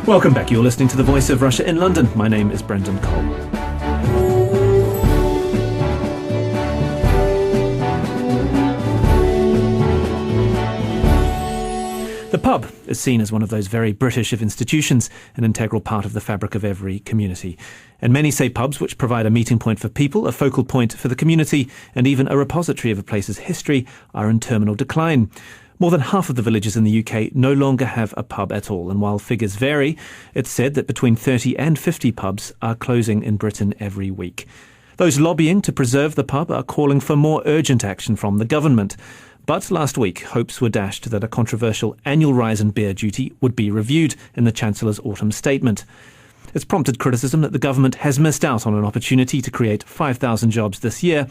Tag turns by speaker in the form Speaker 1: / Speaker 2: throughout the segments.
Speaker 1: Welcome back. You're listening to The Voice of Russia in London. My name is Brendan Cole. The pub is seen as one of those very British of institutions, an integral part of the fabric of every community. And many say pubs, which provide a meeting point for people, a focal point for the community, and even a repository of a place's history, are in terminal decline. More than half of the villages in the UK no longer have a pub at all, and while figures vary, it's said that between 30 and 50 pubs are closing in Britain every week. Those lobbying to preserve the pub are calling for more urgent action from the government. But last week, hopes were dashed that a controversial annual rise in beer duty would be reviewed in the Chancellor's autumn statement. It's prompted criticism that the government has missed out on an opportunity to create 5,000 jobs this year,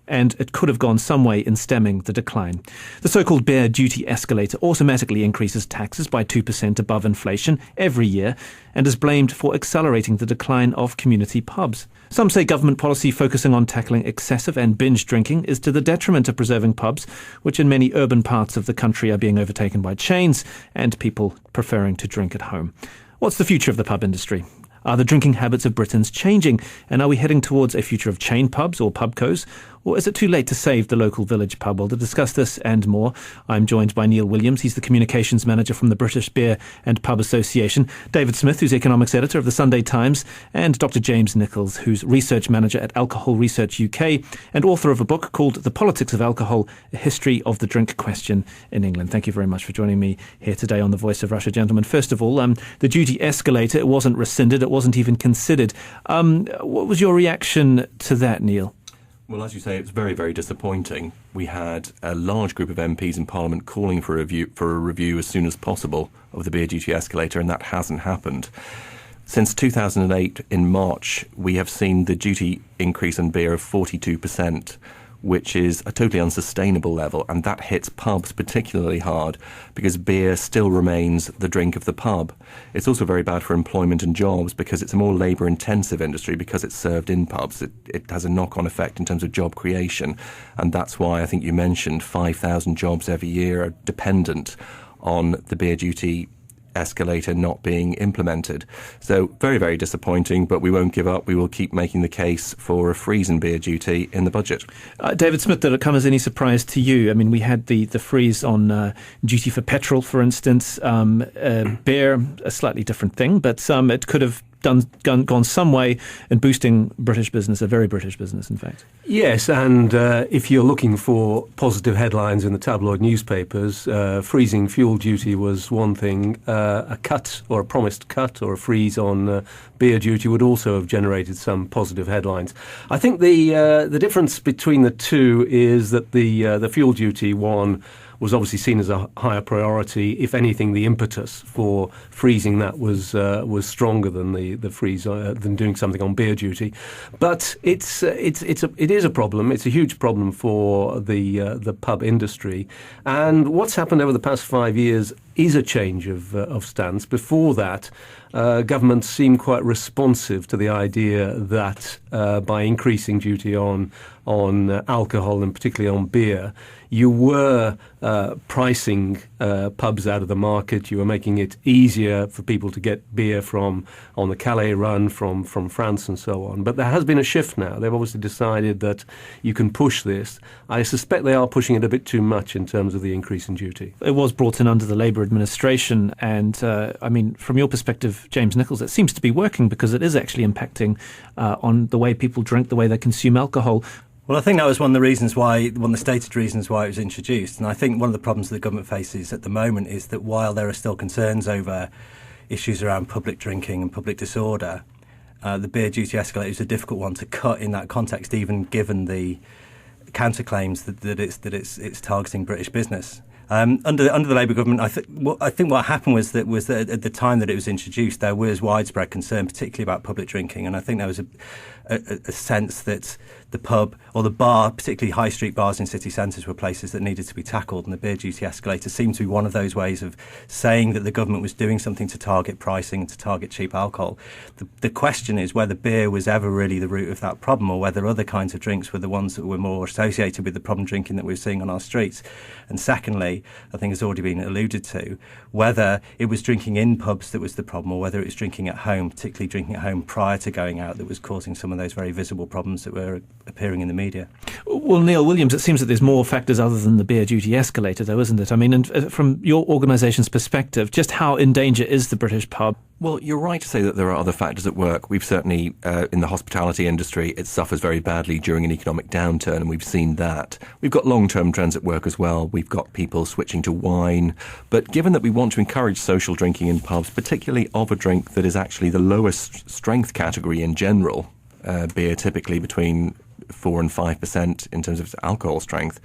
Speaker 1: and it could have gone some way in stemming the decline. The so-called beer duty escalator automatically increases taxes by 2% above inflation every year and is blamed for accelerating the decline of community pubs. Some say government policy focusing on tackling excessive and binge drinking is to the detriment of preserving pubs, which in many urban parts of the country are being overtaken by chains and people preferring to drink at home. What's the future of the pub industry? Are the drinking habits of Britons changing, and are we heading towards a future of chain pubs or pubcos? Or is it too late to save the local village pub? Well, to discuss this and more, I'm joined by Neil Williams. He's the communications manager from the British Beer and Pub Association, David Smith, who's economics editor of the Sunday Times, and Dr. James Nicholls, who's research manager at Alcohol Research UK and author of a book called The Politics of Alcohol, A History of the Drink Question in England. Thank you very much for joining me here today on The Voice of Russia, gentlemen. First of all, the duty escalator, it wasn't rescinded, it wasn't even considered. What was your reaction to that, Neil?
Speaker 2: Well, as you say, it's very, very disappointing. We had a large group of MPs in Parliament calling for a review as soon as possible of the beer duty escalator, and that hasn't happened. Since 2008, in March, we have seen the duty increase on beer of 42%, which is a totally unsustainable level, and that hits pubs particularly hard because beer still remains the drink of the pub. It's also very bad for employment and jobs because it's a more labour-intensive industry because it's served in pubs. It has a knock-on effect in terms of job creation, and that's why I think you mentioned 5,000 jobs every year are dependent on the beer duty escalator not being implemented. So very, very disappointing, but we won't give up. We will keep making the case for a freeze in beer duty in the budget.
Speaker 1: David Smith, did it come as any surprise to you? I mean, we had the freeze on duty for petrol, for instance. Beer, a slightly different thing, but it could have gone some way in boosting British business, a very British business, in fact.
Speaker 3: Yes, and if you're looking for positive headlines in the tabloid newspapers, freezing fuel duty was one thing. A cut or a promised cut or a freeze on beer duty would also have generated some positive headlines. I think the difference between the two is that the fuel duty one was obviously seen as a higher priority. If anything, the impetus for freezing that was stronger than the freeze than doing something on beer duty. But it is a problem. It's a huge problem for the pub industry. And what's happened over the past 5 years is a change of stance. Before that, governments seemed quite responsive to the idea that by increasing duty on alcohol and particularly on beer, you were pricing pubs out of the market. You were making it easier for people to get beer on the Calais run from France and so on. But there has been a shift now. They've obviously decided that you can push this. I suspect they are pushing it a bit too much in terms of the increase in duty.
Speaker 1: It was brought in under the Labour administration, and I mean, from your perspective, James Nicholls, it seems to be working because it is actually impacting on the way people drink, the way they consume alcohol.
Speaker 4: Well, I think that was one of the stated reasons why it was introduced. And I think one of the problems that the government faces at the moment is that while there are still concerns over issues around public drinking and public disorder, the beer duty escalator is a difficult one to cut in that context, even given the counterclaims that it's targeting British business. Under the Labour government, I think what happened was that at the time that it was introduced, there was widespread concern, particularly about public drinking, and I think there was a sense that the pub or the bar, particularly high street bars in city centres, were places that needed to be tackled, and the beer duty escalator seemed to be one of those ways of saying that the government was doing something to target pricing and to target cheap alcohol. The question is whether beer was ever really the root of that problem, or whether other kinds of drinks were the ones that were more associated with the problem drinking that we're seeing on our streets. And secondly, I think has already been alluded to, whether it was drinking in pubs that was the problem, or whether it was drinking at home, particularly drinking at home prior to going out, that was causing some of those very visible problems that were appearing in the media.
Speaker 1: Well, Neil Williams, it seems that there's more factors other than the beer duty escalator, though, isn't it? I mean, and from your organisation's perspective, just how in danger is the British pub?
Speaker 2: Well, you're right to say that there are other factors at work. We've certainly, in the hospitality industry, it suffers very badly during an economic downturn, and we've seen that. We've got long-term trends at work as well. We've got people switching to wine. But given that we want to encourage social drinking in pubs, particularly of a drink that is actually the lowest strength category in general, beer typically between 4 and 5% in terms of alcohol strength,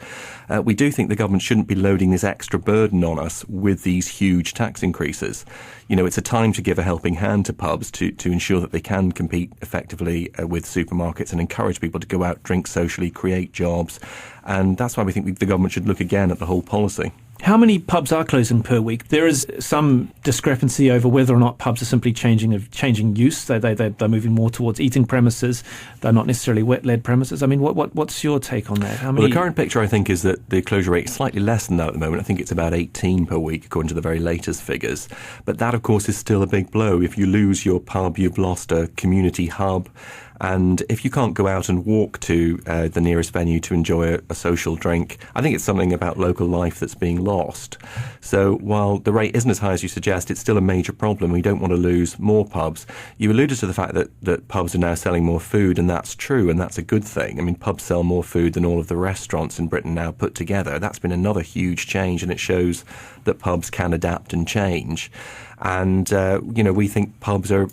Speaker 2: we do think the government shouldn't be loading this extra burden on us with these huge tax increases. You know, it's a time to give a helping hand to pubs to ensure that they can compete effectively with supermarkets and encourage people to go out, drink socially, create jobs. And that's why we think the government should look again at the whole policy.
Speaker 1: How many pubs are closing per week? There is some discrepancy over whether or not pubs are simply changing use. They're moving more towards eating premises. They're not necessarily wet-led premises. I mean, what's your take on that?
Speaker 2: Well, the current picture, I think, is that the closure rate is slightly less than that at the moment. I think it's about 18 per week, according to the very latest figures. But that, of course, is still a big blow. If you lose your pub, you've lost a community hub. And if you can't go out and walk to the nearest venue to enjoy a social drink, I think it's something about local life that's being lost. So while the rate isn't as high as you suggest, it's still a major problem. We don't want to lose more pubs. You alluded to the fact that pubs are now selling more food, and that's true, and that's a good thing. I mean, pubs sell more food than all of the restaurants in Britain now put together. That's been another huge change, and it shows that pubs can adapt and change. And, we think pubs are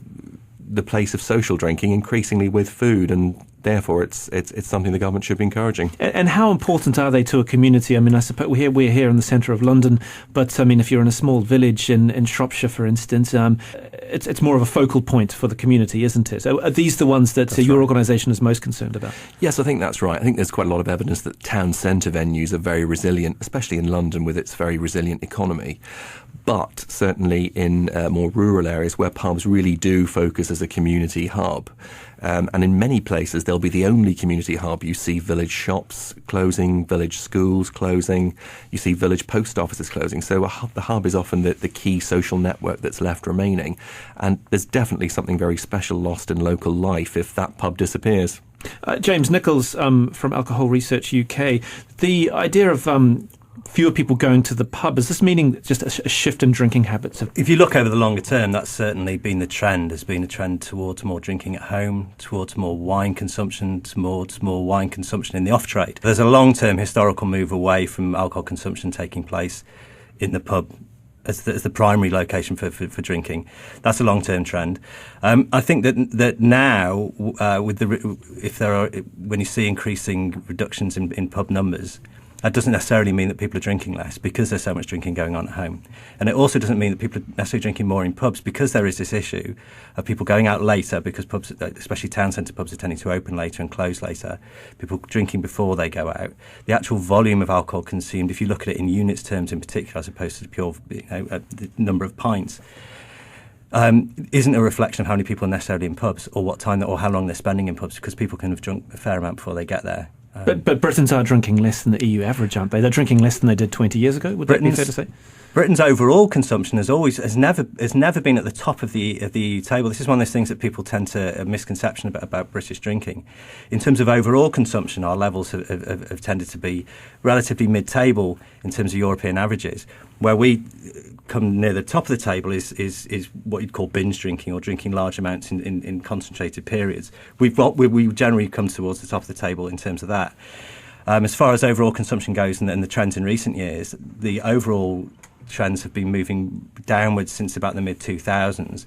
Speaker 2: the place of social drinking, increasingly with food, and therefore it's something the government should be encouraging.
Speaker 1: And how important are they to a community? I mean, I suppose we're here in the centre of London, but I mean, if you're in a small village in Shropshire, for instance, it's more of a focal point for the community, isn't it? Are these the ones that your organisation is most concerned about?
Speaker 2: Yes, I think that's right. I think there's quite a lot of evidence that town centre venues are very resilient, especially in London with its very resilient economy. But certainly in more rural areas where pubs really do focus as a community hub. And in many places, they'll be the only community hub. You see village shops closing, village schools closing, you see village post offices closing. So the hub is often the key social network that's left remaining. And there's definitely something very special lost in local life if that pub disappears.
Speaker 1: James Nicholls from Alcohol Research UK, the idea of fewer people going to the pub, is this meaning just a shift in drinking habits?
Speaker 4: If you look over the longer term, that's certainly been the trend. There's been a trend towards more drinking at home, towards more wine consumption, towards more wine consumption in the off-trade. There's a long-term historical move away from alcohol consumption taking place in the pub as the primary location for drinking. That's a long-term trend. I think that now, when you see increasing reductions in pub numbers, that doesn't necessarily mean that people are drinking less because there's so much drinking going on at home. And it also doesn't mean that people are necessarily drinking more in pubs because there is this issue of people going out later because pubs, especially town centre pubs, are tending to open later and close later. People drinking before they go out. The actual volume of alcohol consumed, if you look at it in units terms in particular, as opposed to the pure the number of pints, isn't a reflection of how many people are necessarily in pubs or what time or how long they're spending in pubs, because people can have drunk a fair amount before they get there.
Speaker 1: But Britons are drinking less than the EU average, aren't they? They're drinking less than they did 20 years ago. Would that be fair to say?
Speaker 4: Britain's overall consumption has never been at the top of the EU table. This is one of those things that people tend to a misconception about British drinking. In terms of overall consumption, our levels have tended to be relatively mid-table in terms of European averages. Where we come near the top of the table is what you'd call binge drinking or drinking large amounts in concentrated periods. We generally come towards the top of the table in terms of that. As far as overall consumption goes and the trends in recent years, the overall trends have been moving downwards since about the mid-2000s.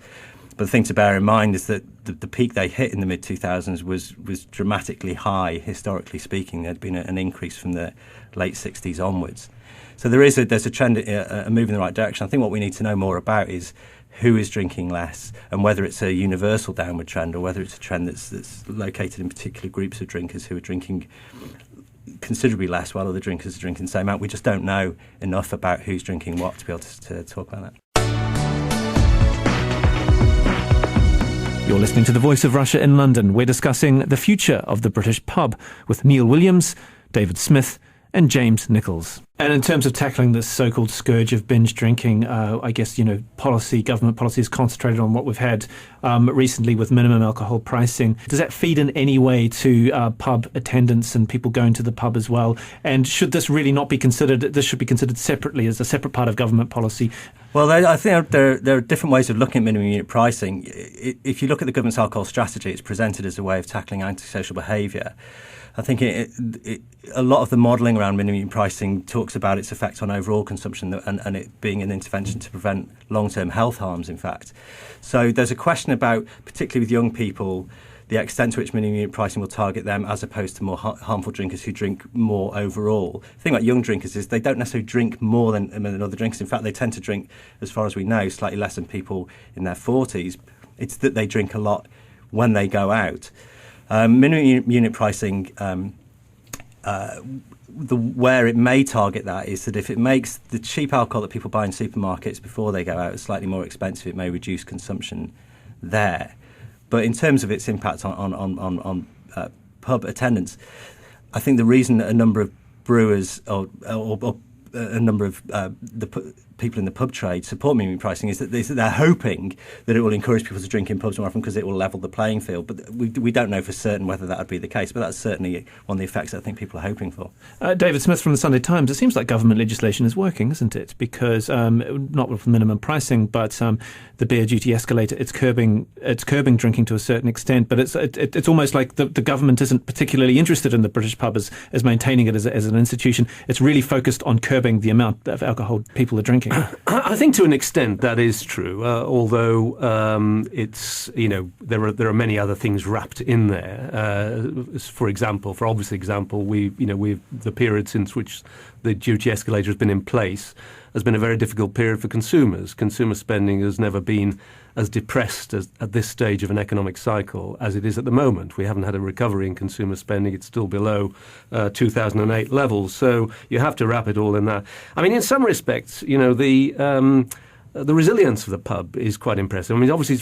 Speaker 4: But the thing to bear in mind is that the peak they hit in the mid-2000s was dramatically high, historically speaking. There had been an increase from the late 60s onwards. So there's a trend, a move in the right direction. I think what we need to know more about is who is drinking less, and whether it's a universal downward trend or whether it's a trend that's located in particular groups of drinkers who are drinking considerably less while other drinkers are drinking the same amount. We just don't know enough about who's drinking what to be able to talk about that.
Speaker 1: You're listening to The Voice of Russia in London. We're discussing the future of the British pub with Neil Williams, David Smith and James Nicholls. And in terms of tackling this so-called scourge of binge drinking, I guess, government policy is concentrated on what we've had recently with minimum alcohol pricing. Does that feed in any way to pub attendance and people going to the pub as well? And should this really not be considered, this should be considered separately as a separate part of government policy?
Speaker 4: Well, I think there are different ways of looking at minimum unit pricing. If you look at the government's alcohol strategy, it's presented as a way of tackling antisocial behaviour. I think a lot of the modelling around minimum unit pricing talks about its effect on overall consumption and it being an intervention to prevent long-term health harms, in fact. So there's a question about, particularly with young people, the extent to which minimum unit pricing will target them as opposed to more harmful drinkers who drink more overall. The thing about young drinkers is they don't necessarily drink more than other drinkers. In fact, they tend to drink, as far as we know, slightly less than people in their 40s. It's that they drink a lot when they go out. Minimum unit pricing, where it may target that is that if it makes the cheap alcohol that people buy in supermarkets before they go out slightly more expensive, it may reduce consumption there. But in terms of its impact on pub attendance, I think the reason that a number of brewers or a number of the people in the pub trade support minimum pricing is that they're hoping that it will encourage people to drink in pubs more often because it will level the playing field. But we don't know for certain whether that would be the case. But that's certainly one of the effects I think people are hoping for.
Speaker 1: David Smith from the Sunday Times, it seems like government legislation is working, isn't it? Because not with minimum pricing, but the beer duty escalator, it's curbing drinking to a certain extent. But it's almost like the government isn't particularly interested in the British pub as maintaining it as an institution. It's really focused on curbing the amount of alcohol people are drinking.
Speaker 3: I think to an extent that is true, although it's, there are many other things wrapped in there. For obvious example, the period since which the duty escalator has been in place has been a very difficult period for consumers. Consumer spending has never been as depressed at this stage of an economic cycle as it is at the moment. We haven't had a recovery in consumer spending. It's still below 2008 levels. So you have to wrap it all in that. I mean, in some respects, the resilience of the pub is quite impressive. I mean, obviously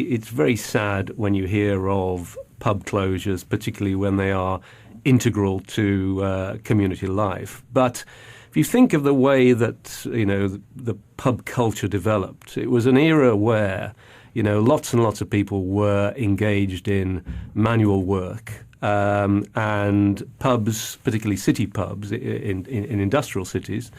Speaker 3: it's very sad when you hear of pub closures, particularly when they are integral to community life. But if you think of the way that, the pub culture developed, it was an era where, lots and lots of people were engaged in manual work. And pubs, particularly city pubs in industrial cities,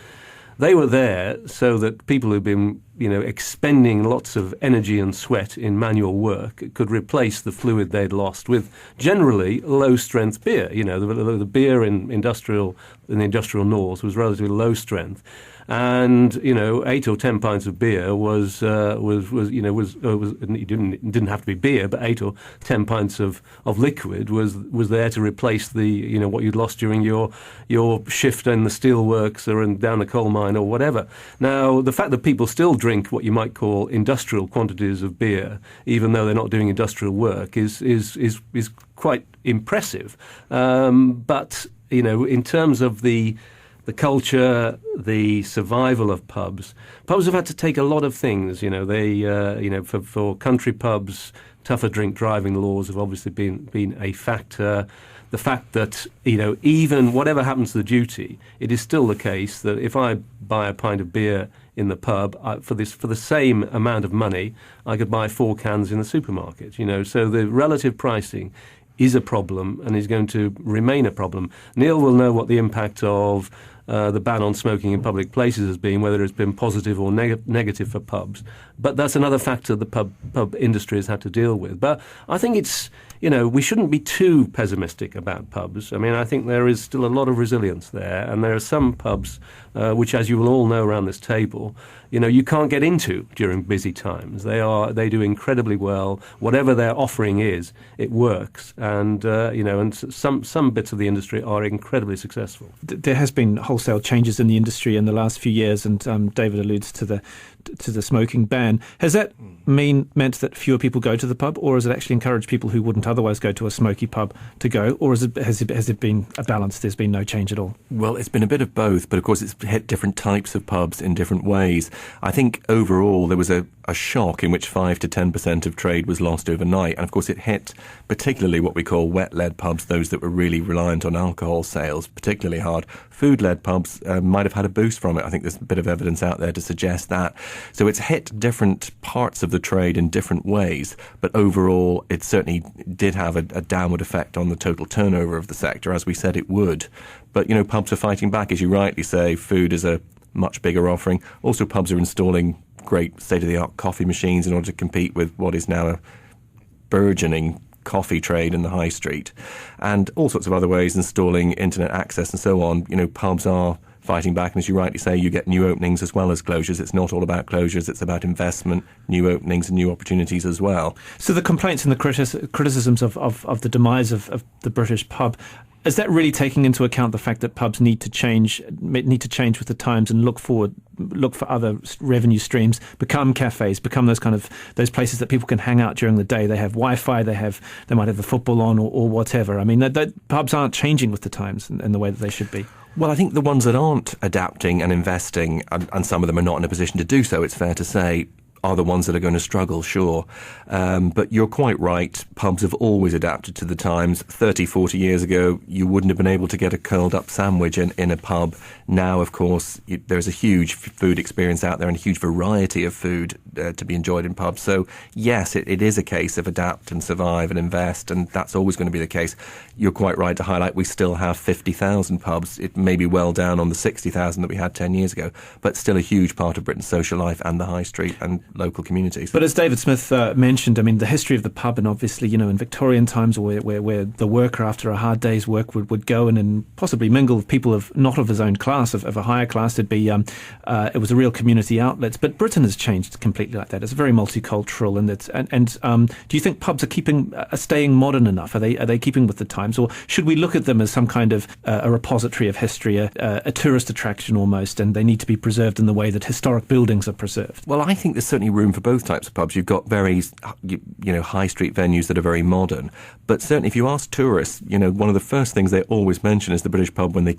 Speaker 3: they were there so that people who've been, expending lots of energy and sweat in manual work could replace the fluid they'd lost with generally low-strength beer. The beer in the industrial north was relatively low strength. And 8 or 10 pints of beer it didn't have to be beer, but 8 or 10 pints of liquid was there to replace the what you'd lost during your shift in the steelworks or down the coal mine or whatever. Now the fact that people still drink what you might call industrial quantities of beer, even though they're not doing industrial work, is quite impressive. But in terms of the culture, the survival of pubs have had to take a lot of things. For country pubs, tougher drink driving laws have obviously been a factor. The fact that, even whatever happens to the duty, it is still the case that if I buy a pint of beer in the pub, for the same amount of money, I could buy 4 cans in the supermarket. So the relative pricing is a problem and is going to remain a problem. Neil will know what the impact of the ban on smoking in public places has been, whether it's been positive or negative for pubs. But that's another factor the pub industry has had to deal with. But I think it's, we shouldn't be too pessimistic about pubs. I mean, I think there is still a lot of resilience there. And there are some pubs, which, as you will all know around this table, you can't get into during busy times. They do incredibly well. Whatever their offering is, it works. And, and some bits of the industry are incredibly successful.
Speaker 1: There has been wholesale changes in the industry in the last few years, and David alludes to the smoking ban. Has that meant that fewer people go to the pub, or has it actually encouraged people who wouldn't otherwise go to a smoky pub to go, or has it been a balance? There's been no change at all?
Speaker 2: Well, it's been a bit of both, but of course it's hit different types of pubs in different ways. I think overall there was a shock in which 5 to 10% of trade was lost overnight, and of course it hit particularly what we call wet-led pubs, those that were really reliant on alcohol sales, particularly hard. Food-led pubs might have had a boost from it. I think there's a bit of evidence out there to suggest that. So it's hit different parts of the trade in different ways, but overall it certainly did have a downward effect on the total turnover of the sector, as we said it would. But, pubs are fighting back, as you rightly say. Food is a much bigger offering. Also, pubs are installing great state-of-the-art coffee machines in order to compete with what is now a burgeoning coffee trade in the high street, and all sorts of other ways, installing internet access and so on. Pubs are fighting back, and as you rightly say, you get new openings as well as closures. It's not all about closures, it's about investment, new openings and new opportunities as well.
Speaker 1: So the complaints and the criticisms of the demise of the British pub, is that really taking into account the fact that pubs need to change with the times and look for other revenue streams, become cafes, become those places that people can hang out during the day? They have Wi-Fi, they might have the football on or whatever. I mean, that pubs aren't changing with the times in the way that they should be.
Speaker 2: Well, I think the ones that aren't adapting and investing, and some of them are not in a position to do so, it's fair to say, are the ones that are going to struggle, sure. But you're quite right. Pubs have always adapted to the times. 30, 40 years ago, you wouldn't have been able to get a curled-up sandwich in a pub. Now, of course, there's a huge food experience out there and a huge variety of food to be enjoyed in pubs. So, yes, it is a case of adapt and survive and invest, and that's always going to be the case. You're quite right to highlight we still have 50,000 pubs. It may be well down on the 60,000 that we had 10 years ago, but still a huge part of Britain's social life and the high street and local communities.
Speaker 1: But as David Smith mentioned, I mean, the history of the pub, and obviously, in Victorian times where the worker after a hard day's work would go and possibly mingle with people not of his own class, of a higher class. It was a real community outlet. But Britain has changed completely like that. It's very multicultural, and do you think pubs are staying modern enough? Are they keeping with the times, or should we look at them as some kind of a repository of history, a tourist attraction almost, and they need to be preserved in the way that historic buildings are preserved?
Speaker 2: Well, I think there's certainly room for both types of pubs. You've got very, high street venues that are very modern, but certainly if you ask tourists, one of the first things they always mention is the British pub when they come